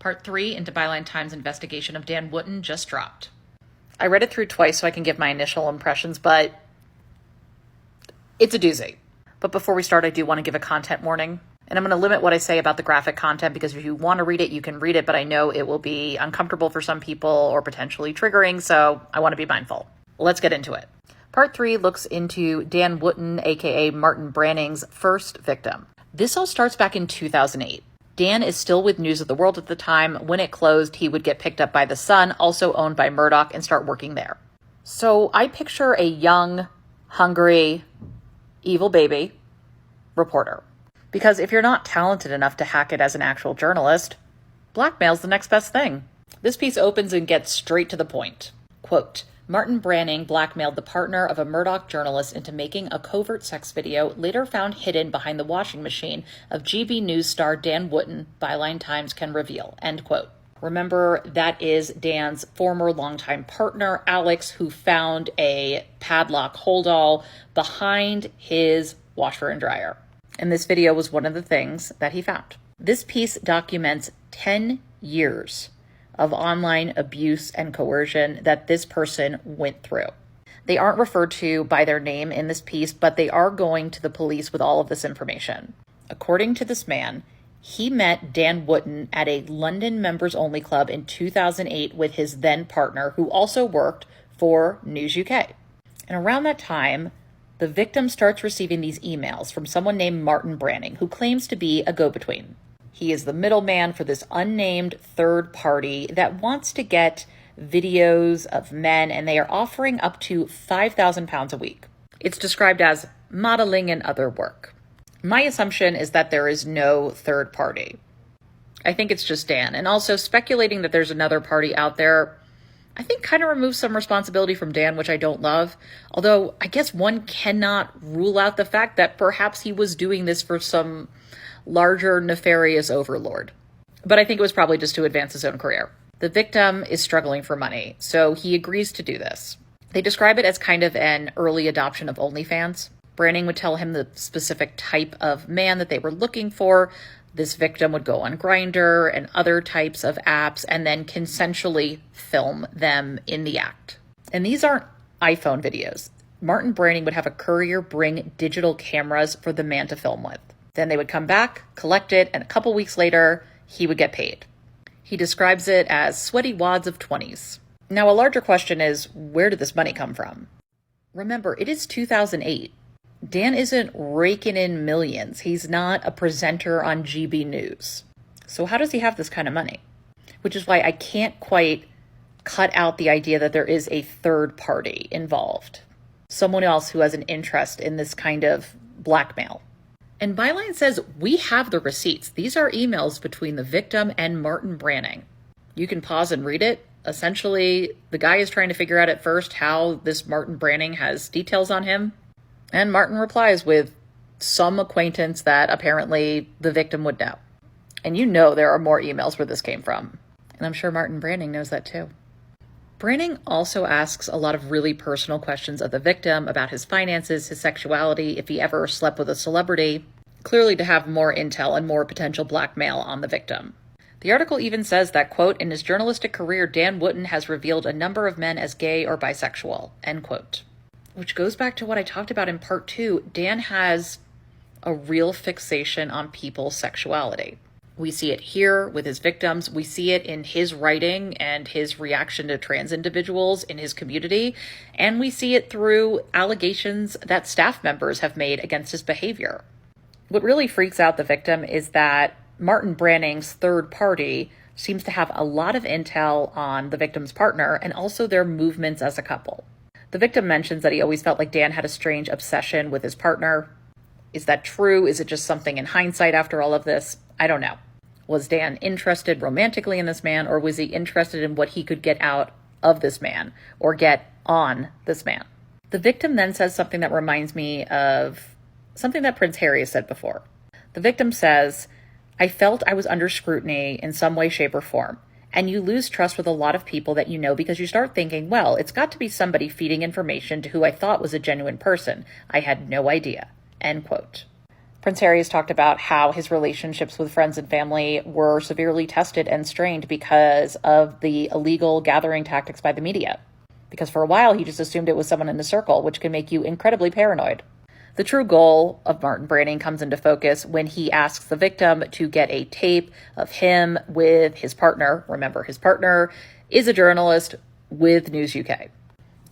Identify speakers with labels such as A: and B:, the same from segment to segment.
A: Part 3 into Byline Times investigation of Dan Wootton just dropped. I read it through twice so I can give my initial impressions, but it's a doozy. But before we start, I do want to give a content warning. And I'm going to limit what I say about the graphic content because if you want to read it, you can read it, but I know it will be uncomfortable for some people or potentially triggering, so I want to be mindful. Let's get into it. Part 3 looks into Dan Wootton, aka Martin Branning's first victim. This all starts back in 2008. Dan is still with News of the World at the time. When it closed, he would get picked up by The Sun, also owned by Murdoch, and start working there. So I picture a young, hungry, evil baby reporter. Because if you're not talented enough to hack it as an actual journalist, blackmail's the next best thing. This piece opens and gets straight to the point. Quote, Martin Branning blackmailed the partner of a Murdoch journalist into making a covert sex video later found hidden behind the washing machine of GB News star Dan Wootton, Byline Times can reveal, end quote. Remember, that is Dan's former longtime partner, Alex, who found a padlock holdall behind his washer and dryer. And this video was one of the things that he found. This piece documents 10 years of online abuse and coercion that this person went through. They aren't referred to by their name in this piece, but they are going to the police with all of this information. According to this man, he met Dan Wootton at a London members-only club in 2008 with his then partner, who also worked for News UK. And around that time, the victim starts receiving these emails from someone named Martin Branning, who claims to be a go-between. He is the middleman for this unnamed third party that wants to get videos of men, and they are offering up to £5,000 a week. It's described as modeling and other work. My assumption is that there is no third party. I think it's just Dan. And also speculating that there's another party out there, I think kind of removes some responsibility from Dan, which I don't love. Although I guess one cannot rule out the fact that perhaps he was doing this for some larger nefarious overlord. But I think it was probably just to advance his own career. The victim is struggling for money, so he agrees to do this. They describe it as kind of an early adoption of OnlyFans. Branning would tell him the specific type of man that they were looking for. This victim would go on Grindr and other types of apps and then consensually film them in the act. And these aren't iPhone videos. Martin Branning would have a courier bring digital cameras for the man to film with. Then they would come back, collect it, and a couple weeks later, he would get paid. He describes it as sweaty wads of 20s. Now, a larger question is, where did this money come from? Remember, it is 2008. Dan isn't raking in millions. He's not a presenter on GB News. So how does he have this kind of money? Which is why I can't quite cut out the idea that there is a third party involved. Someone else who has an interest in this kind of blackmail. And Byline says, we have the receipts. These are emails between the victim and Martin Branning. You can pause and read it. Essentially, the guy is trying to figure out at first how this Martin Branning has details on him. And Martin replies with some acquaintance that apparently the victim would know. And you know there are more emails where this came from. And I'm sure Martin Branning knows that too. Branning also asks a lot of really personal questions of the victim about his finances, his sexuality, if he ever slept with a celebrity, clearly to have more intel and more potential blackmail on the victim. The article even says that, quote, in his journalistic career, Dan Wootton has revealed a number of men as gay or bisexual, end quote. Which goes back to what I talked about in part 2. Dan has a real fixation on people's sexuality. We see it here with his victims. We see it in his writing and his reaction to trans individuals in his community. And we see it through allegations that staff members have made against his behavior. What really freaks out the victim is that Martin Branning's third party seems to have a lot of intel on the victim's partner and also their movements as a couple. The victim mentions that he always felt like Dan had a strange obsession with his partner. Is that true? Is it just something in hindsight after all of this? I don't know. Was Dan interested romantically in this man, or was he interested in what he could get out of this man or get on this man? The victim then says something that reminds me of something that Prince Harry has said before. The victim says, I felt I was under scrutiny in some way, shape, or form. And you lose trust with a lot of people that you know because you start thinking, well, it's got to be somebody feeding information to who I thought was a genuine person. I had no idea. End quote. Prince Harry has talked about how his relationships with friends and family were severely tested and strained because of the illegal gathering tactics by the media. Because for a while, he just assumed it was someone in his circle, which can make you incredibly paranoid. The true goal of Martin Branning comes into focus when he asks the victim to get a tape of him with his partner. Remember, his partner is a journalist with News UK.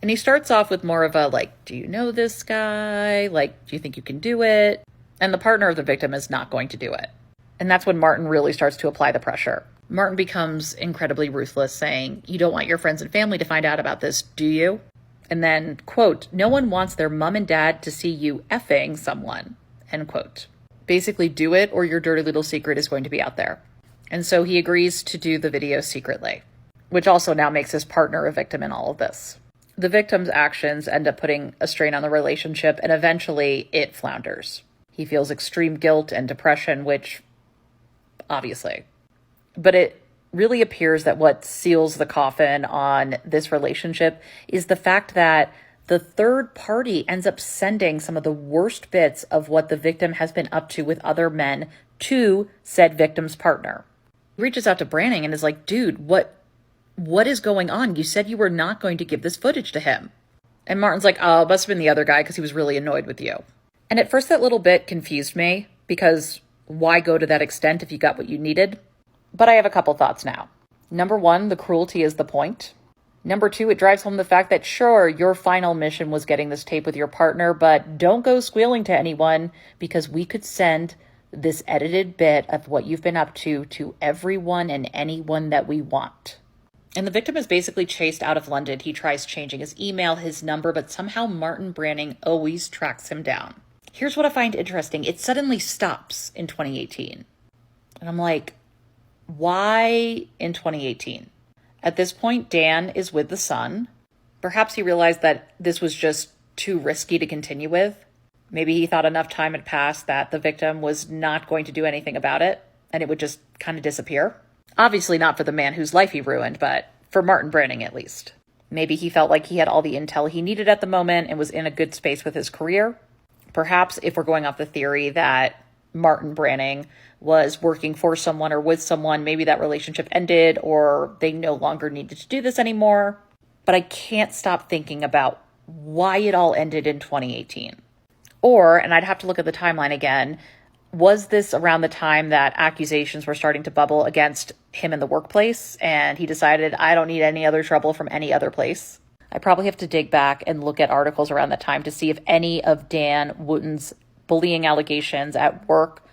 A: And he starts off with more of a, like, do you know this guy? Like, do you think you can do it? And the partner of the victim is not going to do it. And that's when Martin really starts to apply the pressure. Martin becomes incredibly ruthless, saying, you don't want your friends and family to find out about this, do you? And then, quote, no one wants their mom and dad to see you effing someone, end quote. Basically, do it or your dirty little secret is going to be out there. And so he agrees to do the video secretly, which also now makes his partner a victim in all of this. The victim's actions end up putting a strain on the relationship, and eventually it flounders. He feels extreme guilt and depression, which, obviously. But it really appears that what seals the coffin on this relationship is the fact that the third party ends up sending some of the worst bits of what the victim has been up to with other men to said victim's partner. He reaches out to Branning and is like, dude, what is going on? You said you were not going to give this footage to him. And Martin's like, oh, it must have been the other guy because he was really annoyed with you. And at first that little bit confused me because why go to that extent if you got what you needed? But I have a couple thoughts now. Number one, the cruelty is the point. Number two, it drives home the fact that sure, your final mission was getting this tape with your partner, but don't go squealing to anyone because we could send this edited bit of what you've been up to everyone and anyone that we want. And the victim is basically chased out of London. He tries changing his email, his number, but somehow Martin Branning always tracks him down. Here's what I find interesting. It suddenly stops in 2018. And I'm like, why in 2018? At this point, Dan is with the son. Perhaps he realized that this was just too risky to continue with. Maybe he thought enough time had passed that the victim was not going to do anything about it and it would just kind of disappear. Obviously not for the man whose life he ruined, but for Martin Branning at least. Maybe he felt like he had all the intel he needed at the moment and was in a good space with his career. Perhaps if we're going off the theory that Martin Branning was working for someone or with someone, maybe that relationship ended or they no longer needed to do this anymore. But I can't stop thinking about why it all ended in 2018. Or, and I'd have to look at the timeline again, was this around the time that accusations were starting to bubble against him in the workplace and he decided, I don't need any other trouble from any other place? I probably have to dig back and look at articles around that time to see if any of Dan Wootton's bullying allegations at work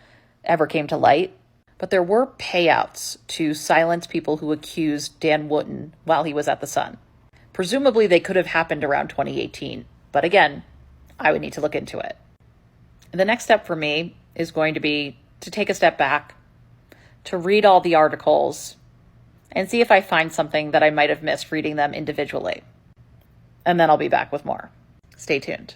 A: ever came to light. But there were payouts to silence people who accused Dan Wootton while he was at the Sun. Presumably they could have happened around 2018. But again, I would need to look into it. The next step for me is going to be to take a step back, to read all the articles, and see if I find something that I might have missed reading them individually. And then I'll be back with more. Stay tuned.